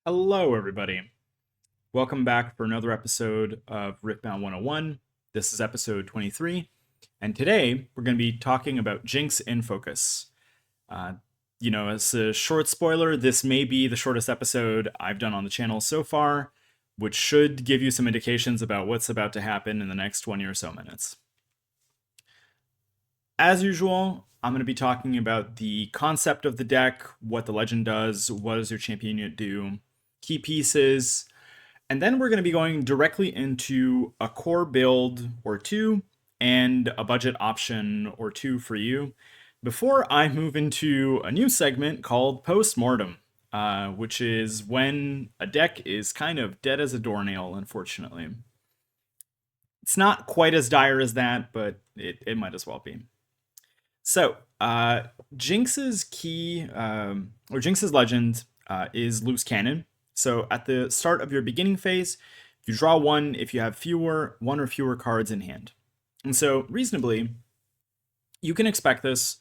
Hello, everybody. Welcome back for another episode of Riftbound 101. This is episode 23, and today we're going to be talking about Jinx in Focus. Uh, as a short spoiler, this may be the shortest episode I've done on the channel so far, which should give you some indications about what's about to happen in the next 20 or so minutes. As usual, I'm going to be talking about the concept of the deck, what the legend does, what does your champion unit do, key pieces, and then we're going to be going directly into a core build or two and a budget option or two for you before I move into a new segment called Post-Mortem, which is when a deck is kind of dead as a doornail, unfortunately. It's not quite as dire as that, but it might as well be. So, Jinx's key, or Jinx's legend, is loose cannon. So, at the start of your beginning phase, you draw one if you have one or fewer cards in hand. And so, reasonably, you can expect this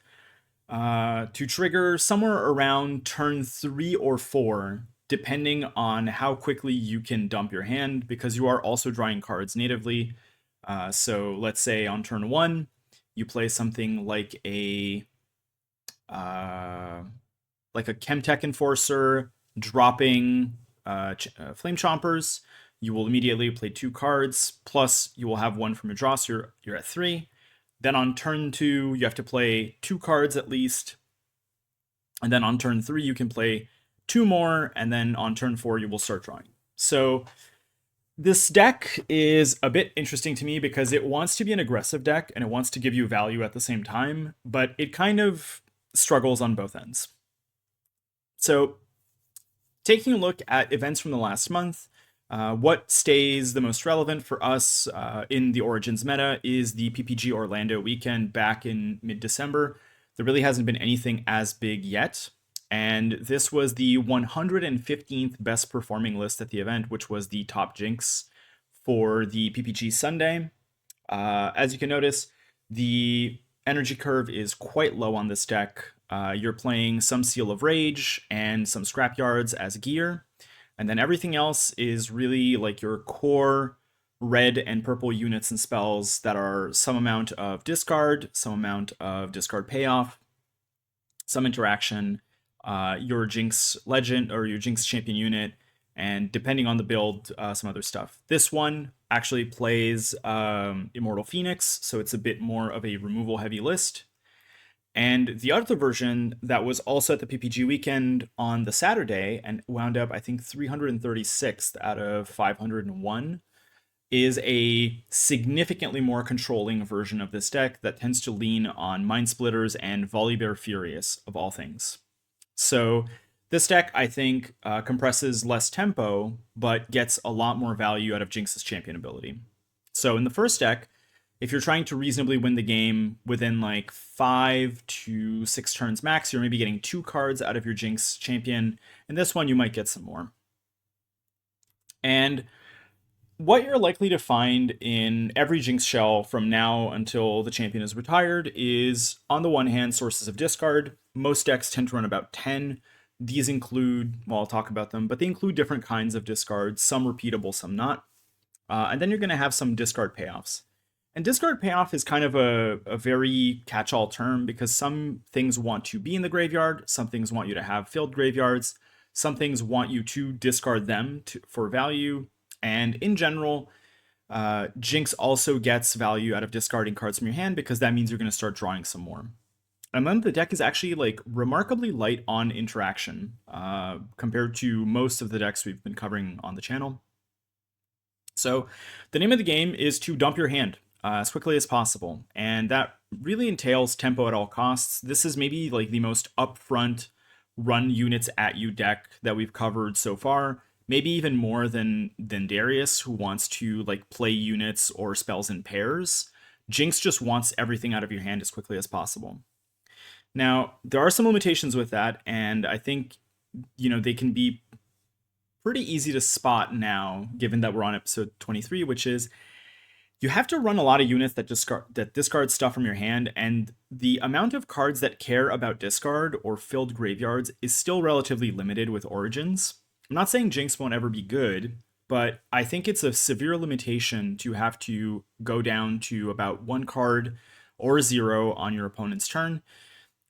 to trigger somewhere around turn 3 or 4, depending on how quickly you can dump your hand, because you are also drawing cards natively. So, let's say on turn 1, you play something like a Chemtech Enforcer, dropping Flame Chompers. You will immediately play 2 cards, plus you will have one from your draw, so you're at 3. Then on turn 2, you have to play 2 cards at least. And then on turn 3, you can play 2 more, and then on turn 4, you will start drawing. So this deck is a bit interesting to me because it wants to be an aggressive deck and it wants to give you value at the same time, but it kind of struggles on both ends. So, taking a look at events from the last month, what stays the most relevant for us in the Origins meta is the PPG Orlando weekend back in mid-December. There really hasn't been anything as big yet. And this was the 115th best performing list at the event, which was the top Jinx for the PPG Sunday. As you can notice, the energy curve is quite low on this deck. You're playing some Seal of Rage and some Scrapyards as gear. And then everything else is really like your core red and purple units and spells that are some amount of discard, some amount of discard payoff, some interaction, your Jinx legend or your Jinx champion unit, and depending on the build, some other stuff. This one actually plays Immortal Phoenix, so it's a bit more of a removal heavy list. And the other version that was also at the PPG weekend on the Saturday and wound up, I think, 336th out of 501 is a significantly more controlling version of this deck that tends to lean on Mind Splitters and Volibear Furious, of all things. So this deck, I think, compresses less tempo, but gets a lot more value out of Jinx's champion ability. So in the first deck, if you're trying to reasonably win the game within like 5 to 6 turns max, you're maybe getting 2 cards out of your Jinx champion. In this one, you might get some more. And what you're likely to find in every Jinx shell from now until the champion is retired is, on the one hand, sources of discard. Most decks tend to run about 10. These include, well, I'll talk about them, but they include different kinds of discards, some repeatable, some not. And then you're going to have some discard payoffs. And discard payoff is kind of a very catch-all term because some things want to be in the graveyard, some things want you to have filled graveyards, some things want you to discard them for value, and in general, Jinx also gets value out of discarding cards from your hand because that means you're going to start drawing some more. And then the deck is actually like remarkably light on interaction compared to most of the decks we've been covering on the channel. So the name of the game is to dump your hand as quickly as possible, and that really entails tempo at all costs. This is maybe like the most upfront run units at you deck that we've covered so far. Maybe even more than Darius, who wants to like play units or spells in pairs. Jinx just wants everything out of your hand as quickly as possible. Now, there are some limitations with that, and I think, they can be pretty easy to spot now, given that we're on episode 23, which is you have to run a lot of units that discard stuff from your hand, and the amount of cards that care about discard or filled graveyards is still relatively limited with Origins. I'm not saying Jinx won't ever be good, but I think it's a severe limitation to have to go down to about one card or zero on your opponent's turn,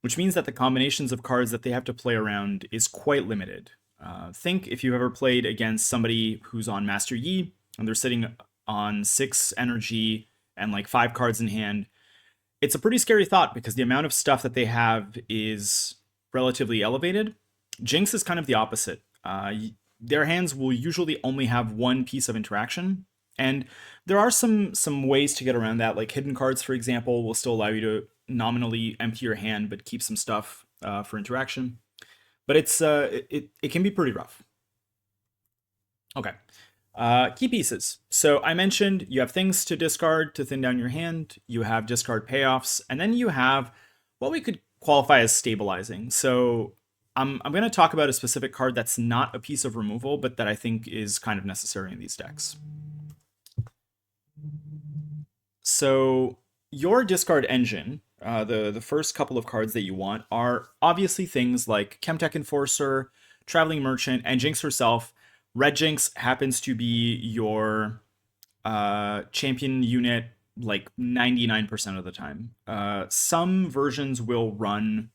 which means that the combinations of cards that they have to play around is quite limited. Think if you've ever played against somebody who's on Master Yi and they're sitting on 6 energy and like 5 cards in hand. It's a pretty scary thought because the amount of stuff that they have is relatively elevated. Jinx is kind of the opposite. Their hands will usually only have one piece of interaction, and there are some ways to get around that. Like hidden cards, for example, will still allow you to nominally empty your hand but keep some stuff for interaction. But it can be pretty rough. Okay. Key pieces. So I mentioned you have things to discard to thin down your hand, you have discard payoffs, and then you have what we could qualify as stabilizing. So I'm going to talk about a specific card that's not a piece of removal, but that I think is kind of necessary in these decks. So your discard engine, the first couple of cards that you want, are obviously things like Chemtech Enforcer, Traveling Merchant, and Jinx herself. Red Jinx happens to be your champion unit like 99% of the time. Some versions will run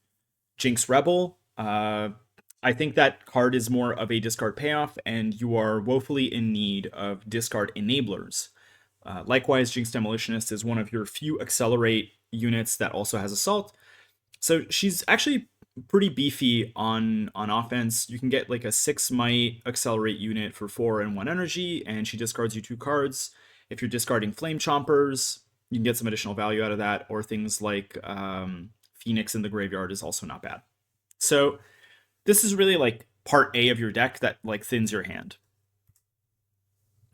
Jinx Rebel. I think that card is more of a discard payoff, and you are woefully in need of discard enablers. Likewise, Jinx Demolitionist is one of your few accelerate units that also has assault. So she's actually pretty beefy on offense. You can get like a 6 might accelerate unit for 4 and 1 energy, and she discards you 2 cards. If you're discarding Flame Chompers, you can get some additional value out of that, or things like Phoenix in the graveyard is also not bad. So this is really like part A of your deck that like thins your hand.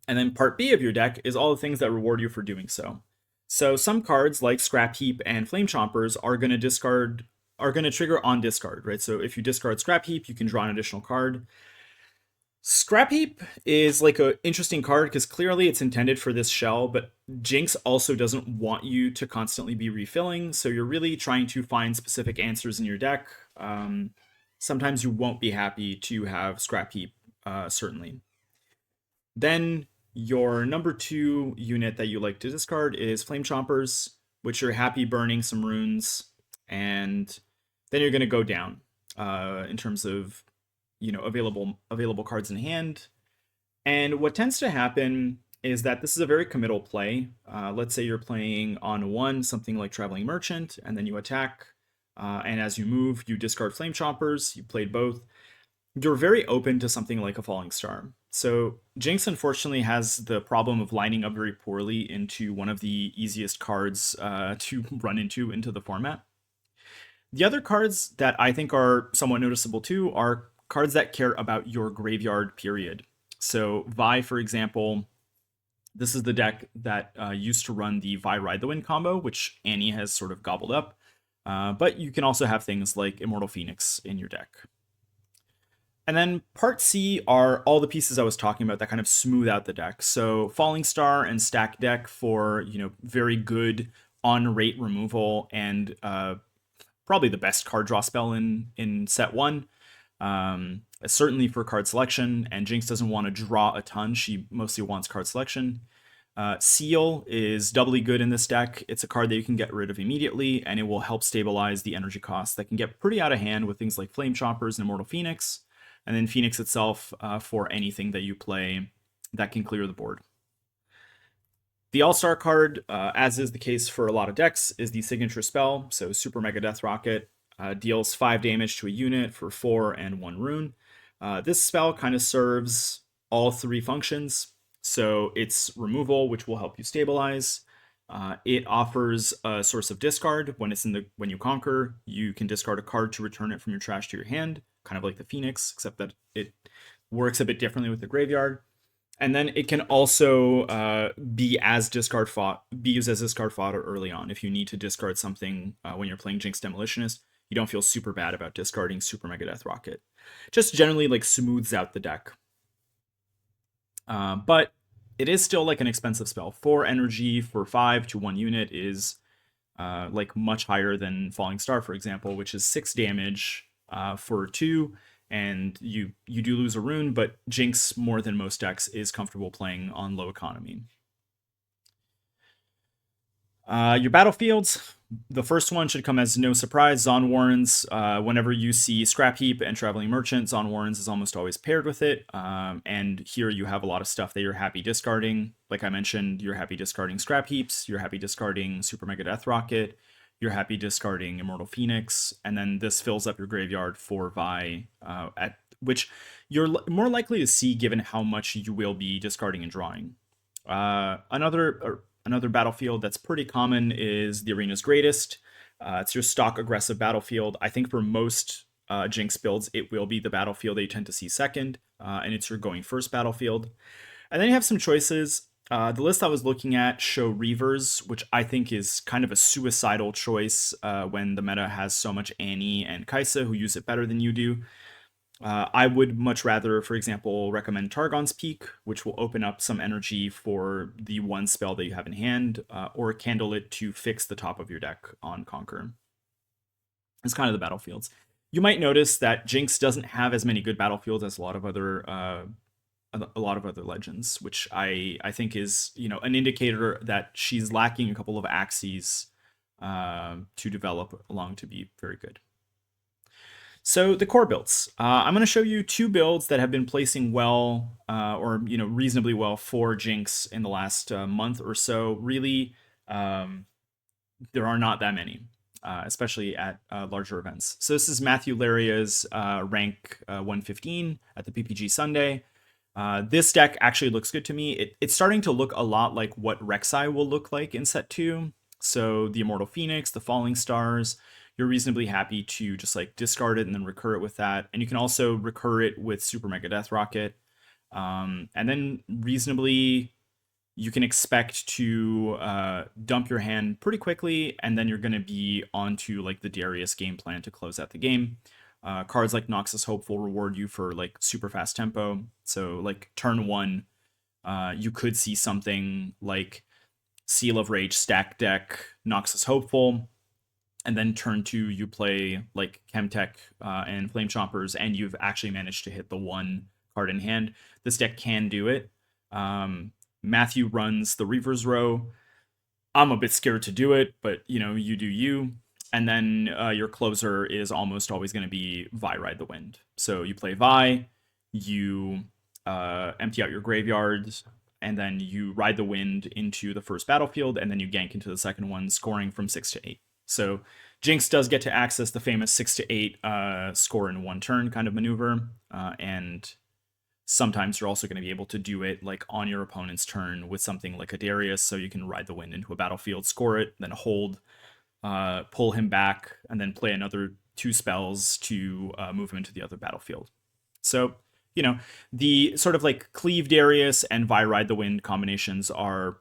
And then part B of your deck is all the things that reward you for doing so. So some cards like Scrap Heap and Flame Chompers are going to trigger on discard, right? So if you discard Scrap Heap, you can draw an additional card. Scrap Heap is like an interesting card because clearly it's intended for this shell, but Jinx also doesn't want you to constantly be refilling, so you're really trying to find specific answers in your deck. Sometimes you won't be happy to have Scrap Heap, certainly. Then your number 2 unit that you like to discard is Flame Chompers, which you're happy burning some runes, and then you're going to go down in terms of available cards in hand. And what tends to happen is that this is a very committal play. Let's say you're playing on 1 something like Traveling Merchant, and then you attack, and as you move, you discard Flame Chompers. You played both. You're very open to something like a Falling Star. So Jinx unfortunately has the problem of lining up very poorly into one of the easiest cards to run into the format. The other cards that I think are somewhat noticeable too are cards that care about your graveyard period. So Vi, for example, this is the deck that used to run the Vi Ride the Wind combo, which Annie has sort of gobbled up. But you can also have things like Immortal Phoenix in your deck. And then part C are all the pieces I was talking about that kind of smooth out the deck. So Falling Star and Stack Deck for, very good on-rate removal and probably the best card draw spell in set 1. Certainly for card selection, and Jinx doesn't want to draw a ton. She mostly wants card selection. Seal is doubly good in this deck. It's a card that you can get rid of immediately, and it will help stabilize the energy costs that can get pretty out of hand with things like Flame Chompers and Immortal Phoenix. And then Phoenix itself for anything that you play that can clear the board. The All-Star card, as is the case for a lot of decks, is the signature spell. So Super Mega Death Rocket deals 5 damage to a unit for 4 and 1 rune. This spell kind of serves all 3 functions. So it's removal, which will help you stabilize. It offers a source of discard. When you conquer, you can discard a card to return it from your trash to your hand, kind of like the Phoenix, except that it works a bit differently with the graveyard. And then it can also be used as discard fodder early on. If you need to discard something when you're playing Jinx Demolitionist, you don't feel super bad about discarding Super Mega Death Rocket. Just generally like smooths out the deck. But it is still like an expensive spell. 4 energy for 5 to 1 unit is like much higher than Falling Star, for example, which is 6 damage for 2 and you do lose a rune, but Jinx, more than most decks, is comfortable playing on low economy. Your battlefields. The first one should come as no surprise. Zon Warrens. Whenever you see Scrap Heap and Traveling Merchant, Zon Warrens is almost always paired with it. And here you have a lot of stuff that you're happy discarding. Like I mentioned, you're happy discarding Scrap Heaps. You're happy discarding Super Mega Death Rocket. You're happy discarding Immortal Phoenix. And then this fills up your graveyard for Vi, at which you're more likely to see given how much you will be discarding and drawing. Another battlefield that's pretty common is the Arena's Greatest. It's your stock aggressive battlefield. I think for most Jinx builds, it will be the battlefield that you tend to see second, and it's your going first battlefield. And then you have some choices. The list I was looking at show Reavers, which I think is kind of a suicidal choice when the meta has so much Annie and Kaisa who use it better than you do. I would much rather, for example, recommend Targon's Peak, which will open up some energy for the one spell that you have in hand, or Candle It to fix the top of your deck on Conquer. It's kind of the battlefields. You might notice that Jinx doesn't have as many good battlefields as a lot of other legends, which I think is an indicator that she's lacking a couple of axes to develop along to be very good. So the core builds. I'm going to show you two builds that have been placing well, or reasonably well for Jinx in the last month or so. Really, there are not that many, especially at larger events. So this is Matthew Laria's rank 115 at the PPG Sunday. This deck actually looks good to me. It's starting to look a lot like what Rek'Sai will look like in set 2. So the Immortal Phoenix, the Falling Stars. You're reasonably happy to just like discard it and then recur it with that. And you can also recur it with Super Mega Death Rocket. And then reasonably, you can expect to dump your hand pretty quickly, and then you're going to be onto like the Darius game plan to close out the game. Cards like Noxus Hopeful reward you for like super fast tempo. So like turn 1, you could see something like Seal of Rage stack deck, Noxus Hopeful. And then turn 2, you play like Chemtech and Flame Chompers, and you've actually managed to hit the one card in hand. This deck can do it. Matthew runs the Reaver's Row. I'm a bit scared to do it, but you do you. And then your closer is almost always going to be Vi Ride the Wind. So you play Vi, you empty out your graveyards, and then you ride the wind into the first battlefield, and then you gank into the second one, scoring from 6 to 8. So Jinx does get to access the famous 6 to 8 score in one turn kind of maneuver, and sometimes you're also going to be able to do it like on your opponent's turn with something like a Darius, so you can ride the wind into a battlefield, score it, then hold, pull him back, and then play another 2 spells to move him into the other battlefield. So the sort of like Cleave Darius and Vi Ride the Wind combinations are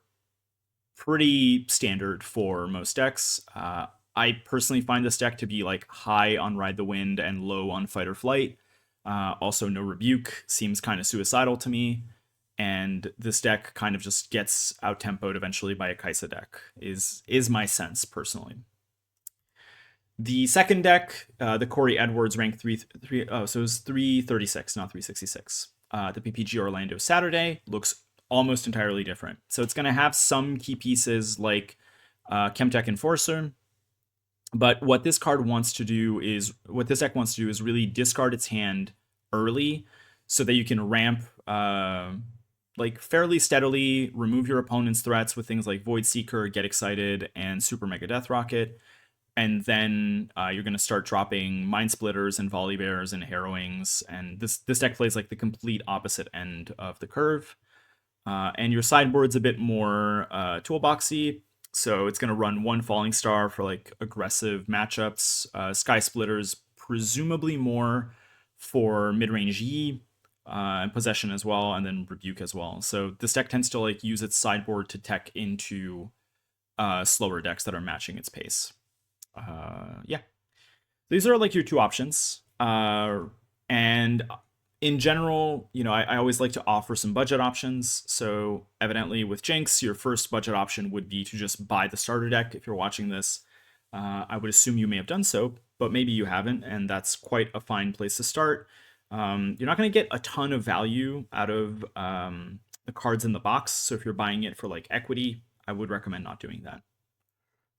pretty standard for most decks. I personally find this deck to be like high on Ride the Wind and low on Fight or Flight. Also, no Rebuke seems kind of suicidal to me. And this deck kind of just gets out-tempoed eventually by a Kaisa deck, is my sense personally. The second deck, the Corey Edwards rank 3, so it was 336, not 366. The PPG Orlando Saturday looks almost entirely different. So it's going to have some key pieces like Chemtech Enforcer, but what this deck wants to do is really discard its hand early so that you can ramp like fairly steadily, remove your opponent's threats with things like Void Seeker, Get Excited, and Super Mega Death Rocket. And then you're going to start dropping Mind Splitters and Volley Bears and Harrowings. And this deck plays like the complete opposite end of the curve. And your sideboard's a bit more toolboxy. So it's going to run 1 Falling Star for like aggressive matchups. Sky Splitters, presumably more for mid-range Yi, and Possession as well, and then Rebuke as well. So this deck tends to like use its sideboard to tech into slower decks that are matching its pace. Yeah, these are like your 2 options. And in general, I always like to offer some budget options. So evidently with Jinx, your first budget option would be to just buy the starter deck. If you're watching this, I would assume you may have done so, but maybe you haven't, and that's quite a fine place to start. You're not going to get a ton of value out of the cards in the box. So if you're buying it for like equity, I would recommend not doing that.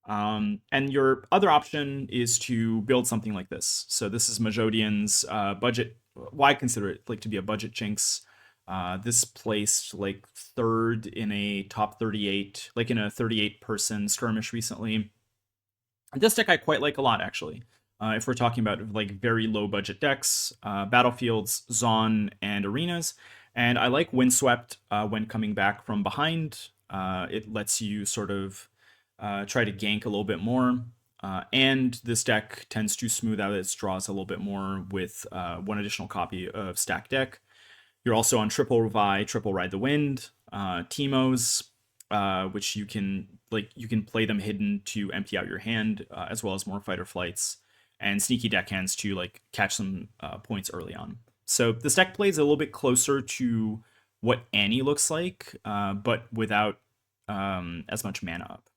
And your other option is to build something like this. So this is Majodian's budget. Why I consider it like to be a budget Jinx. This placed like third in a top 38, like in a 38 person skirmish recently. This deck I quite like a lot, actually. If we're talking about like very low budget decks, battlefields, Zon, and arenas. And I like Windswept when coming back from behind. It lets you sort of try to gank a little bit more. And this deck tends to smooth out its draws a little bit more with one additional copy of Stack Deck. You're also on Triple Revive, Triple Ride the Wind, Teemos, which you can play them hidden to empty out your hand, as well as more Fight or Flights, and Sneaky Deckhands to like catch some points early on. So this deck plays a little bit closer to what Annie looks like, but without as much mana up.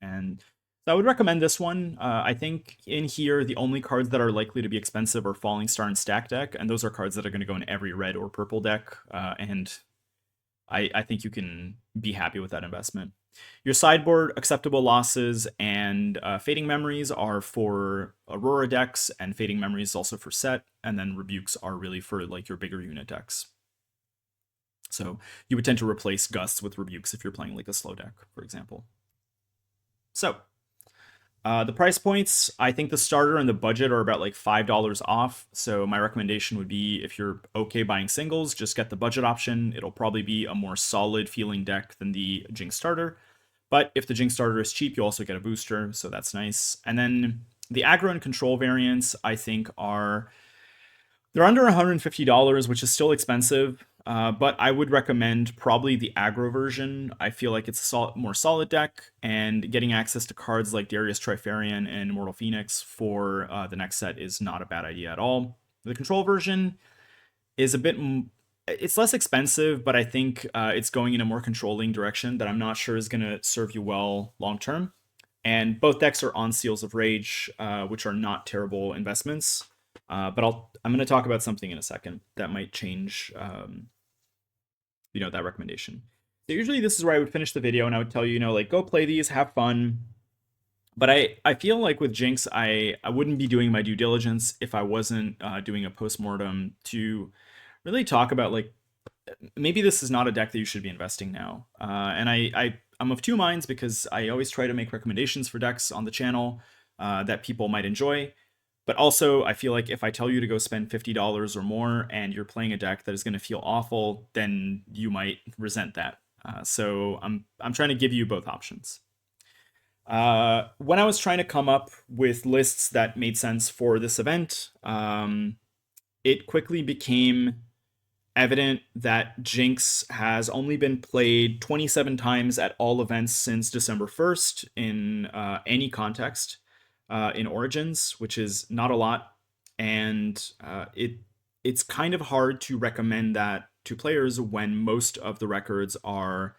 And so I would recommend this one. I think in here, the only cards that are likely to be expensive are Falling Star and Stack Deck, and those are cards that are going to go in every red or purple deck, and I think you can be happy with that investment. Your sideboard, Acceptable Losses, and Fading Memories are for Aurora decks, and Fading Memories is also for Set, and then Rebukes are really for like your bigger unit decks. So you would tend to replace Gusts with Rebukes if you're playing like a slow deck, for example. So the price points, I think the starter and the budget are about like $5 off. So my recommendation would be if you're okay buying singles, just get the budget option. It'll probably be a more solid feeling deck than the Jinx starter. But if the Jinx starter is cheap, you also get a booster, so that's nice. And then the aggro and control variants, I think they're under $150, which is still expensive. But I would recommend probably the aggro version. I feel like it's a more solid deck, and getting access to cards like Darius Trifarian and Immortal Phoenix for the next set is not a bad idea at all. The control version is it's less expensive, but I think it's going in a more controlling direction that I'm not sure is going to serve you well long term. And both decks are on Seals of Rage, which are not terrible investments. But I'm going to talk about something in a second that might change that recommendation. So usually this is where I would finish the video and I would tell you, like, go play these, have fun. But I feel like with Jinx, I wouldn't be doing my due diligence if I wasn't doing a post-mortem to really talk about, like, maybe this is not a deck that you should be investing now. And I'm of two minds because I always try to make recommendations for decks on the channel that people might enjoy. But also, I feel like if I tell you to go spend $50 or more and you're playing a deck that is going to feel awful, then you might resent that. So I'm trying to give you both options. When I was trying to come up with lists that made sense for this event, it quickly became evident that Jinx has only been played 27 times at all events since December 1st in any context. In Origins, which is not a lot, and it's kind of hard to recommend that to players when most of the records are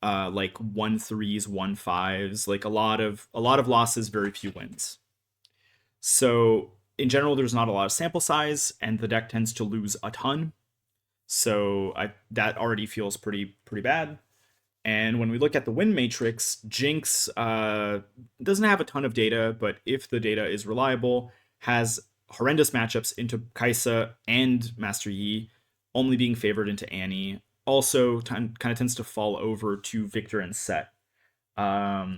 like 1-3s, 1-5s, like a lot of losses, very few wins. So in general, there's not a lot of sample size, and the deck tends to lose a ton. So that already feels pretty bad. And when we look at the win matrix, Jinx doesn't have a ton of data, but if the data is reliable, has horrendous matchups into Kaisa and Master Yi, only being favored into Annie. Also, kind of tends to fall over to Victor and Set. But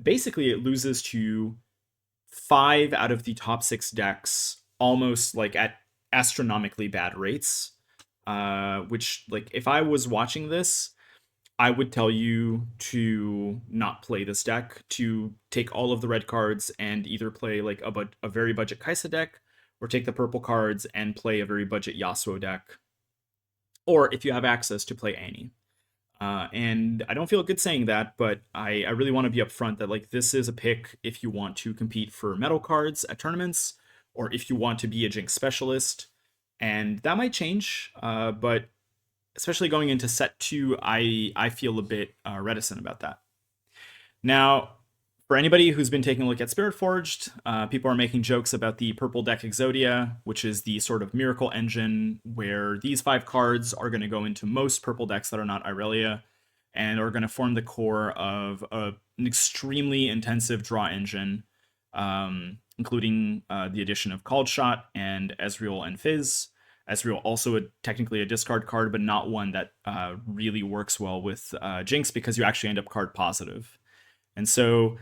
basically, it loses to 5 out of the top 6 decks, almost like at astronomically bad rates. Which, like, if I was watching this, I would tell you to not play this deck, to take all of the red cards and either play like a very budget Kaisa deck, or take the purple cards and play a very budget Yasuo deck, or if you have access, to play Annie. And I don't feel good saying that, but I really want to be upfront that, like, this is a pick if you want to compete for medal cards at tournaments, or if you want to be a Jinx specialist, and that might change, but especially going into set 2, I feel a bit reticent about that. Now, For anybody who's been taking a look at Spirit Forged, people are making jokes about the purple deck Exodia, which is the sort of miracle engine where these 5 cards are going to go into most purple decks that are not Irelia and are going to form the core of an extremely intensive draw engine, including the addition of Called Shot and Ezreal and Fizz. Ezreal also technically a discard card, but not one that really works well with Jinx because you actually end up card positive. And so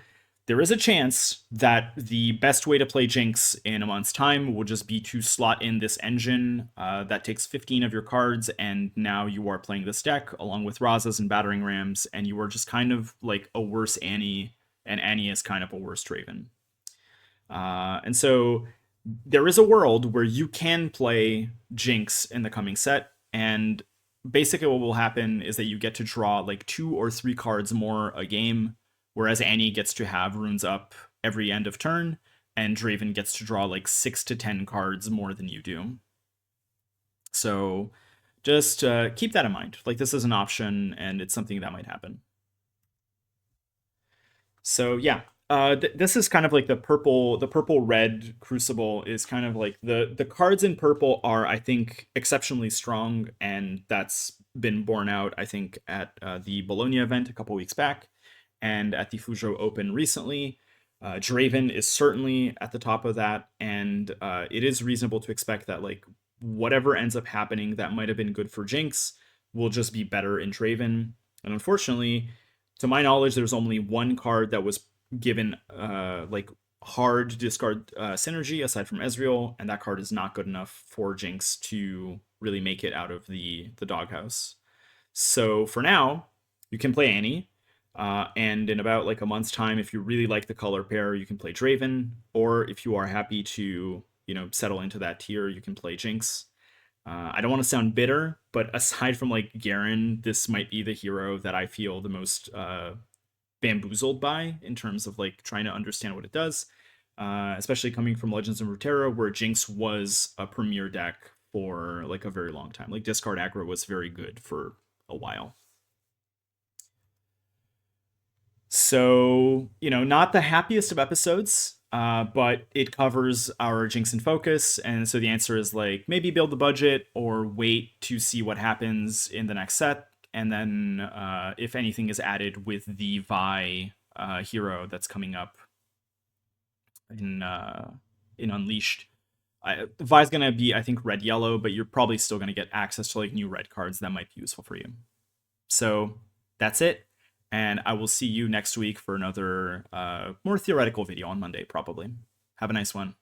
there is a chance that the best way to play Jinx in a month's time will just be to slot in this engine that takes 15 of your cards, and now you are playing this deck along with Razas and Battering Rams, and you are just kind of like a worse Annie, and Annie is kind of a worse Draven. And so there is a world where you can play Jinx in the coming set, and basically what will happen is that you get to draw like 2 or 3 cards more a game, whereas Annie gets to have runes up every end of turn, and Draven gets to draw like 6 to 10 cards more than you do. So just keep that in mind. Like, this is an option, and it's something that might happen. So yeah, this is kind of like the purple red Crucible is kind of like the cards in purple are, I think, exceptionally strong, and that's been borne out, I think, at the Bologna event a couple weeks back and at the Fuzhou Open recently. Draven is certainly at the top of that, and it is reasonable to expect that like whatever ends up happening that might have been good for Jinx will just be better in Draven. And unfortunately, to my knowledge, there's only one card that was given like hard discard synergy aside from Ezreal, and that card is not good enough for Jinx to really make it out of the doghouse. So for now, you can play Annie, and in about like a month's time, if you really like the color pair, you can play Draven, or if you are happy to settle into that tier, you can play Jinx. I don't want to sound bitter, but aside from like Garen, this might be the hero that I feel the most bamboozled by in terms of like trying to understand what it does, especially coming from Legends of Runeterra, where Jinx was a premier deck for like a very long time. Like, discard aggro was very good for a while. So, not the happiest of episodes, but it covers our Jinx in focus. And so the answer is like maybe build the budget or wait to see what happens in the next set. And then if anything is added with the Vi hero that's coming up in Unleashed. Vi's going to be, I think, red-yellow, but you're probably still going to get access to like new red cards that might be useful for you. So that's it. And I will see you next week for another more theoretical video on Monday, probably. Have a nice one.